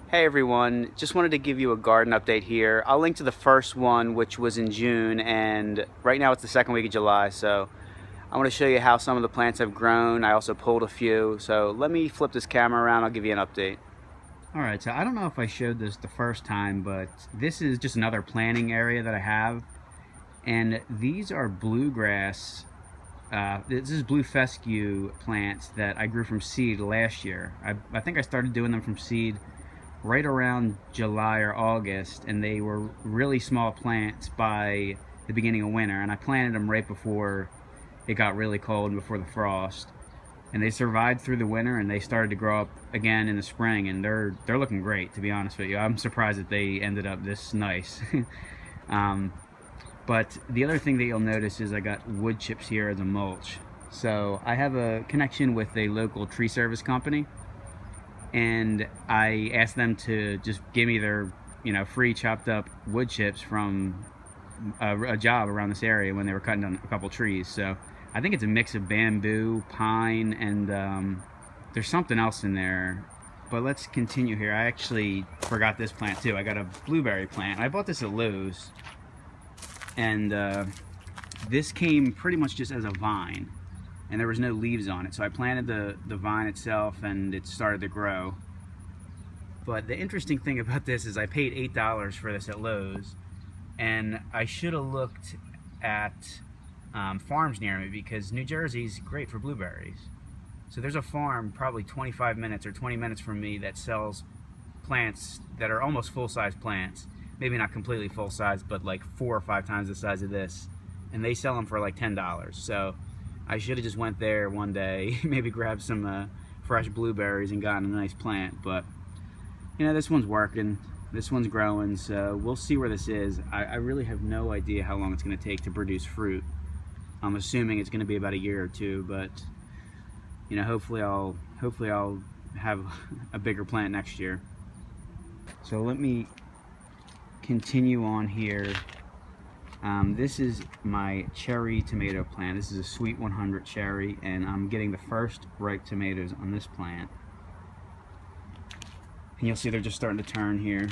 Hey everyone, just wanted to give you a garden update here. I'll link to the first one, which was in June, and right now it's the second week of July, so I want to show you how some of the plants have grown. I also pulled a few, so let me flip this camera around, I'll give you an update. Alright, so I don't know if I showed this the first time, but this is just another planting area that I have, and these are bluegrass. This is blue fescue plants that I grew from seed last year. I think I started doing them from seed right around July or August, and they were really small plants by the beginning of winter, and I planted them right before it got really cold and before the frost, and they survived through the winter, and they started to grow up again in the spring, and they're looking great, to be honest with you. I'm surprised that they ended up this nice. But the other thing that you'll notice is I got wood chips here as a mulch. So I have a connection with a local tree service company, and I asked them to just give me their free chopped up wood chips from a job around this area when they were cutting down a couple trees. So I think it's a mix of bamboo, pine, and there's something else in there. But let's continue here. I actually forgot this plant too. I got a blueberry plant. I bought this at Lowe's, and this came pretty much just as a vine, and there was no leaves on it, so I planted the vine itself and it started to grow. But the interesting thing about this is I paid $8 for this at Lowe's, and I should have looked at farms near me, because New Jersey's great for blueberries. So there's a farm probably 25 minutes or 20 minutes from me that sells plants that are almost full-size plants. Maybe not completely full size, but like 4 or 5 times the size of this, and they sell them for like $10. So I should have just went there one day, maybe grabbed some fresh blueberries and gotten a nice plant. But this one's working, this one's growing, so we'll see where this is. I really have no idea how long it's going to take to produce fruit. I'm assuming it's going to be about a year or two, but hopefully I'll have a bigger plant next year. So let me continue on here. This is my cherry tomato plant. This is a Sweet 100 cherry, and I'm getting the first ripe tomatoes on this plant. And you'll see they're just starting to turn here.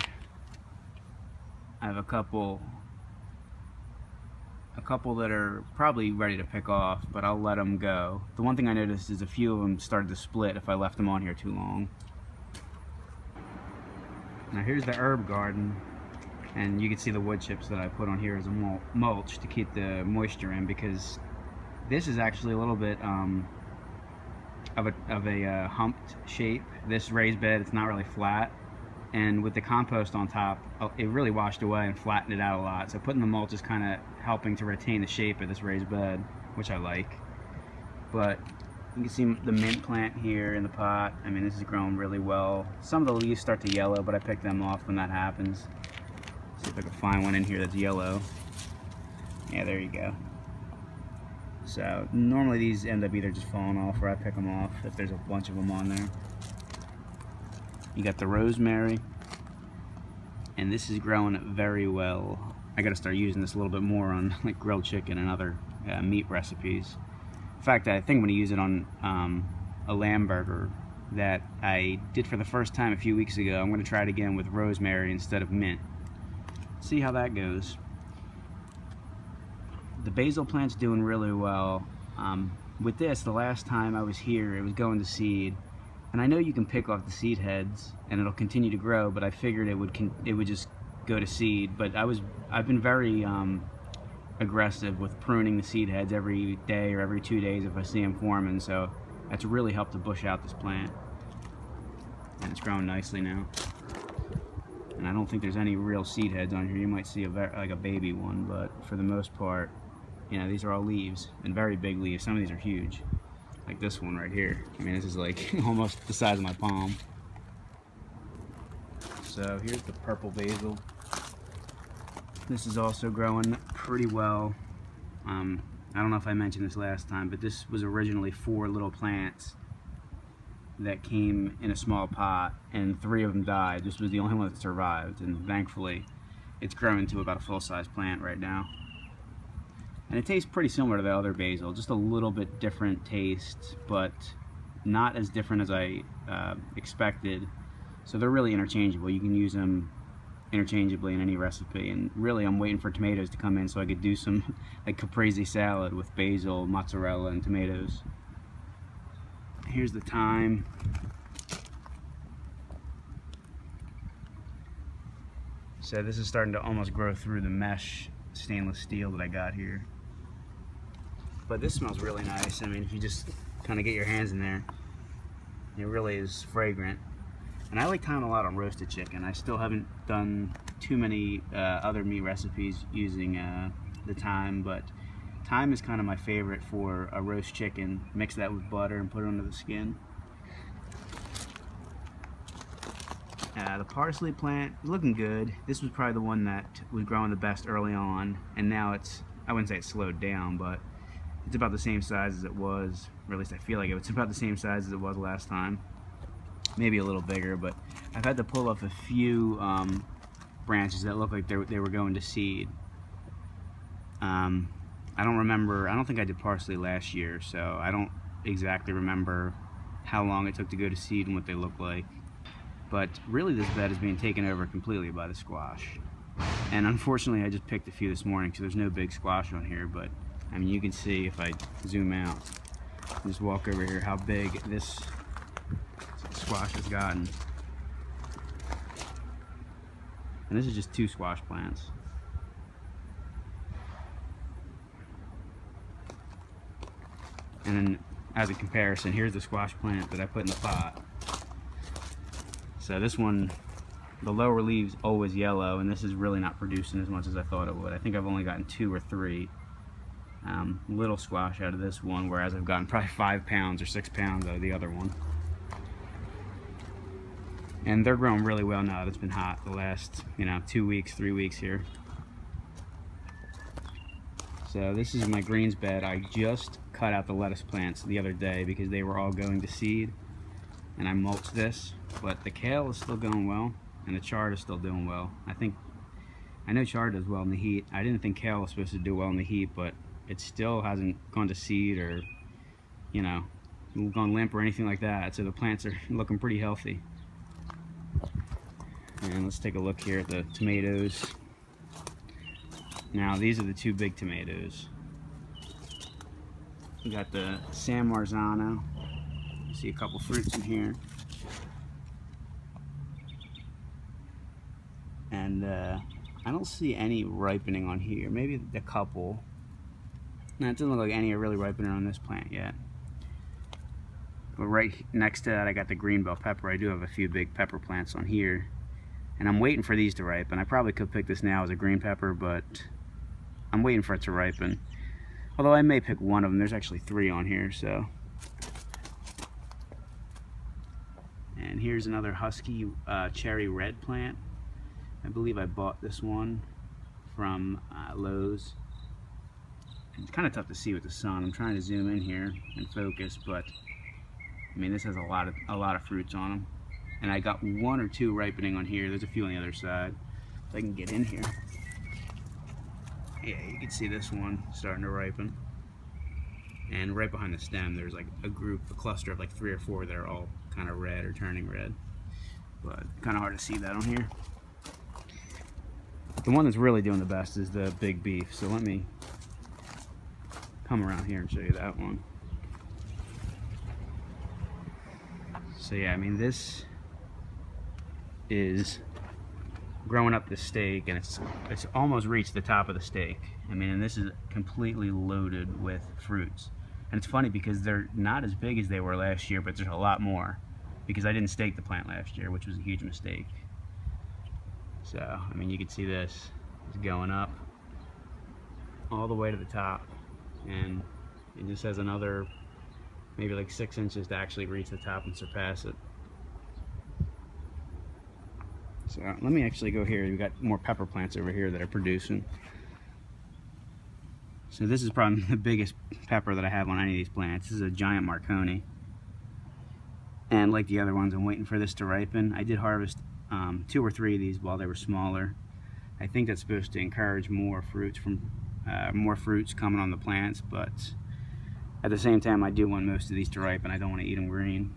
I have a couple that are probably ready to pick off, but I'll let them go. The one thing I noticed is a few of them started to split if I left them on here too long. Now here's the herb garden. And you can see the wood chips that I put on here as a mulch to keep the moisture in, because this is actually a little bit of a humped shape. This raised bed, it's not really flat, and with the compost on top, it really washed away and flattened it out a lot. So putting the mulch is kind of helping to retain the shape of this raised bed, which I like. But you can see the mint plant here in the pot. I mean, this is growing really well. Some of the leaves start to yellow, but I pick them off when that happens. See if I can find one in here that's yellow. Yeah, there you go. So normally these end up either just falling off or I pick them off if there's a bunch of them on there. You got the rosemary, and this is growing very well. I gotta start using this a little bit more on like grilled chicken and other meat recipes. In fact, I think I'm gonna use it on a lamb burger that I did for the first time a few weeks ago. I'm gonna try it again with rosemary instead of mint. See how that goes. The basil plant's doing really well. With this, the last time I was here, it was going to seed, and I know you can pick off the seed heads and it'll continue to grow, but I figured it would just go to seed. But I've been very aggressive with pruning the seed heads every day or every 2 days if I see them forming, so that's really helped to bush out this plant, and it's growing nicely now. And I don't think there's any real seed heads on here. You might see like a baby one, but for the most part, these are all leaves, and very big leaves. Some of these are huge, like this one right here. I mean, this is like almost the size of my palm. So here's the purple basil. This is also growing pretty well. I don't know if I mentioned this last time, but this was originally 4 little plants that came in a small pot, and 3 of them died. This was the only one that survived, and thankfully it's grown to about a full-size plant right now. And it tastes pretty similar to the other basil, just a little bit different taste, but not as different as I expected. So they're really interchangeable. You can use them interchangeably in any recipe, and really I'm waiting for tomatoes to come in so I could do some like caprese salad with basil, mozzarella, and tomatoes. Here's the thyme. So this is starting to almost grow through the mesh stainless steel that I got here. But this smells really nice. I mean, if you just kind of get your hands in there, it really is fragrant. And I like thyme a lot on roasted chicken. I still haven't done too many other meat recipes using the thyme, but thyme is kind of my favorite for a roast chicken. Mix that with butter and put it under the skin. The parsley plant is looking good. This was probably the one that was growing the best early on, and now it's, I wouldn't say it's slowed down, but it's about the same size as it was, or at least I feel like it's about the same size as it was last time. Maybe a little bigger, but I've had to pull off a few branches that look like they were going to seed. I don't think I did parsley last year, so I don't exactly remember how long it took to go to seed and what they look like. But really this bed is being taken over completely by the squash. And unfortunately I just picked a few this morning, so there's no big squash on here, but I mean you can see if I zoom out, just walk over here, how big this squash has gotten. And this is just 2 squash plants. And then as a comparison, here's the squash plant that I put in the pot. So this one, the lower leaves always yellow, and this is really not producing as much as I thought it would. I think I've only gotten 2 or 3 little squash out of this one, whereas I've gotten probably 5 pounds or 6 pounds out of the other one. And they're growing really well now that it's been hot the last, 2 weeks, 3 weeks here. So this is my greens bed. I just cut out the lettuce plants the other day because they were all going to seed, and I mulched this. But the kale is still going well, and the chard is still doing well. I know chard does well in the heat. I didn't think kale was supposed to do well in the heat, but it still hasn't gone to seed or, gone limp or anything like that. So the plants are looking pretty healthy. And let's take a look here at the tomatoes. Now these are the 2 big tomatoes. We got the San Marzano. You see a couple fruits in here. And I don't see any ripening on here. Maybe a couple. No, it doesn't look like any are really ripening on this plant yet. But right next to that I got the green bell pepper. I do have a few big pepper plants on here. And I'm waiting for these to ripen. I probably could pick this now as a green pepper, but I'm waiting for it to ripen. Although I may pick one of them. There's actually 3 on here, so. And here's another husky cherry red plant. I believe I bought this one from Lowe's. It's kind of tough to see with the sun. I'm trying to zoom in here and focus, but I mean this has a lot of fruits on them. And I got 1 or 2 ripening on here. There's a few on the other side. If I can get in here. Yeah, you can see this one starting to ripen. And right behind the stem there's like a cluster of like 3 or 4 that are all kind of red or turning red. But kind of hard to see that on here. The one that's really doing the best is the big beef. So let me come around here and show you that one. So yeah, I mean this is growing up the stake, and it's almost reached the top of the stake. I mean, and this is completely loaded with fruits. And it's funny because they're not as big as they were last year, but there's a lot more because I didn't stake the plant last year, which was a huge mistake. So, I mean, you can see this is going up all the way to the top, and it just has another maybe like 6 inches to actually reach the top and surpass it. So let me actually go here. We've got more pepper plants over here that are producing. So this is probably the biggest pepper that I have on any of these plants. This is a giant Marconi. And like the other ones, I'm waiting for this to ripen. I did harvest 2 or 3 of these while they were smaller. I think that's supposed to encourage more fruits coming on the plants, but at the same time I do want most of these to ripen. I don't want to eat them green.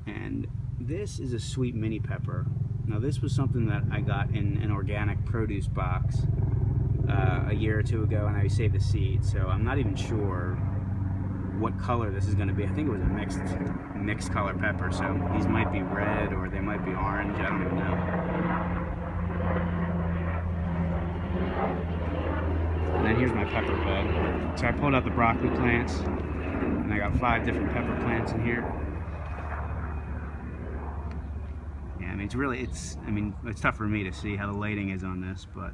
And this is a sweet mini pepper. Now this was something that I got in an organic produce box a year or two ago, and I saved the seed, so I'm not even sure what color this is going to be. I think it was a mixed color pepper, so these might be red or they might be orange, I don't even know. And then here's my pepper bed. So I pulled out the broccoli plants, and I got 5 different pepper plants in here. Yeah, I mean, it's tough for me to see how the lighting is on this, but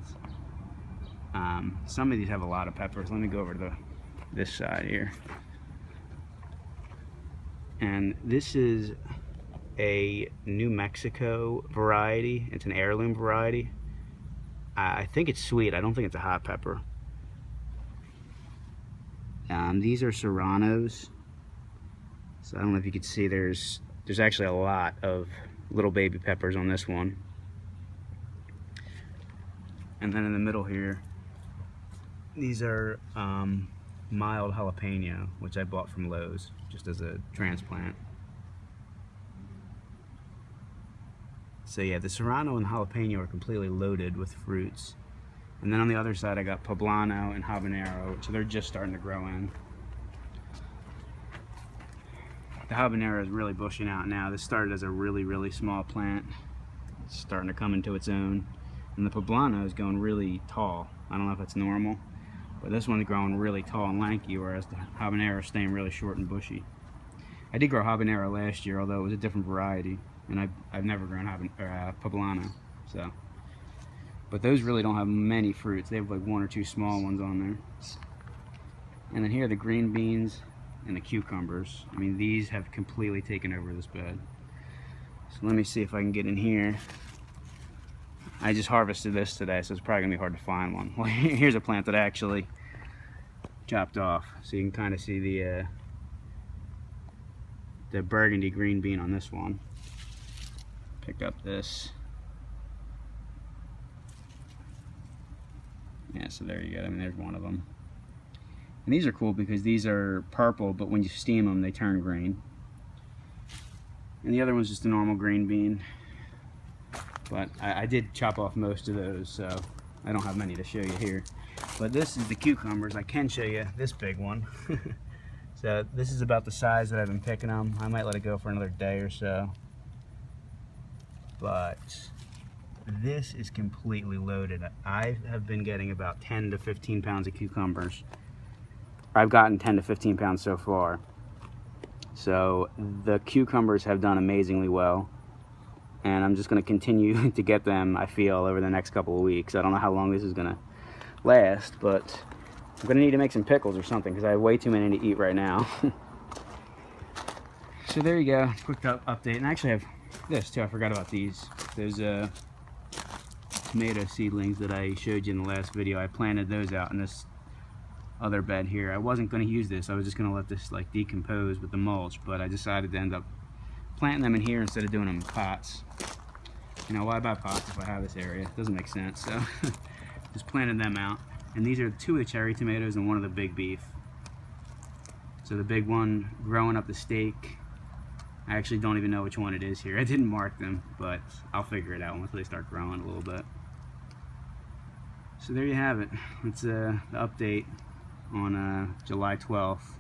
some of these have a lot of peppers. Let me go over to this side here. And this is a New Mexico variety. It's an heirloom variety. I think it's sweet. I don't think it's a hot pepper. These are Serranos. So I don't know if you can see, there's actually a lot of little baby peppers on this one. And then in the middle here, these are mild jalapeno, which I bought from Lowe's just as a transplant. So yeah, the Serrano and jalapeno are completely loaded with fruits. And then on the other side I got Poblano and Habanero, so they're just starting to grow in. The Habanero is really bushing out now. This started as a really small plant. It's starting to come into its own. And the Poblano is going really tall. I don't know if that's normal, but this one's growing really tall and lanky, whereas the Habanero is staying really short and bushy. I did grow Habanero last year, although it was a different variety, and I've never grown Poblano. So, but those really don't have many fruits. They have like 1 or 2 small ones on there. And then here are the green beans and the cucumbers. I mean, these have completely taken over this bed. So let me see if I can get in here. I just harvested this today, so it's probably gonna be hard to find one. Well, here's a plant that I actually chopped off, so you can kind of see the burgundy green bean on this one. Pick up this. Yeah, so there you go. I mean, there's one of them. And these are cool because these are purple, but when you steam them, they turn green. And the other one's just a normal green bean. But I did chop off most of those, so I don't have many to show you here. But this is the cucumbers. I can show you this big one. So this is about the size that I've been picking them. I might let it go for another day or so. But this is completely loaded. I have been getting about 10 to 15 pounds of cucumbers. I've gotten 10 to 15 pounds so far. So the cucumbers have done amazingly well. And I'm just going to continue to get them, I feel, over the next couple of weeks. I don't know how long this is going to last, but I'm going to need to make some pickles or something because I have way too many to eat right now. So there you go, quick update. And I actually have this too, I forgot about these. Those tomato seedlings that I showed you in the last video. I planted those out in this other bed here. I wasn't going to use this, I was just going to let this like decompose with the mulch, but I decided to end up planting them in here instead of doing them in pots. You know, why buy pots if I have this area? It doesn't make sense, so just planted them out. And these are 2 of the cherry tomatoes and 1 of the big beef. So the big one growing up the stake, I actually don't even know which one it is here. I didn't mark them, but I'll figure it out once they start growing a little bit. So there you have it. It's the update on July 12th.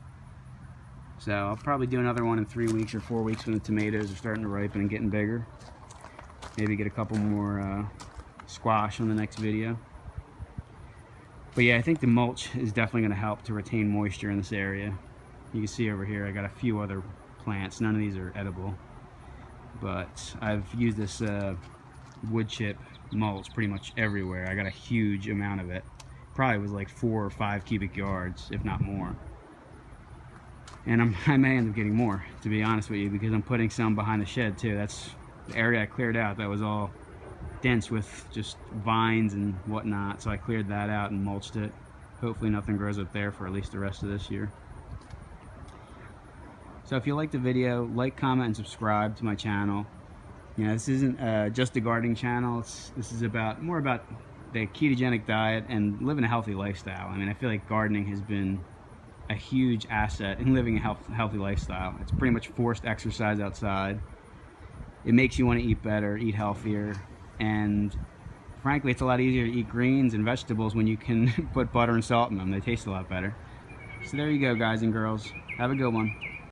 So I'll probably do another one in 3 weeks or 4 weeks when the tomatoes are starting to ripen and getting bigger. Maybe get a couple more squash on the next video. But yeah, I think the mulch is definitely going to help to retain moisture in this area. You can see over here I got a few other plants. None of these are edible. But I've used this wood chip mulch pretty much everywhere. I got a huge amount of it. Probably was like 4 or 5 cubic yards, if not more. And I may end up getting more, to be honest with you, because I'm putting some behind the shed too. That's the area I cleared out that was all dense with just vines and whatnot. So I cleared that out and mulched it. Hopefully nothing grows up there for at least the rest of this year. So if you liked the video, like, comment, and subscribe to my channel. You know, this isn't just a gardening channel. This is more about the ketogenic diet and living a healthy lifestyle. I mean, I feel like gardening has been a huge asset in living a healthy lifestyle. It's pretty much forced exercise outside. it makes you want to eat better, eat healthier, and frankly, it's a lot easier to eat greens and vegetables when you can put butter and salt in them. They taste a lot better. So there you go, guys and girls. Have a good one.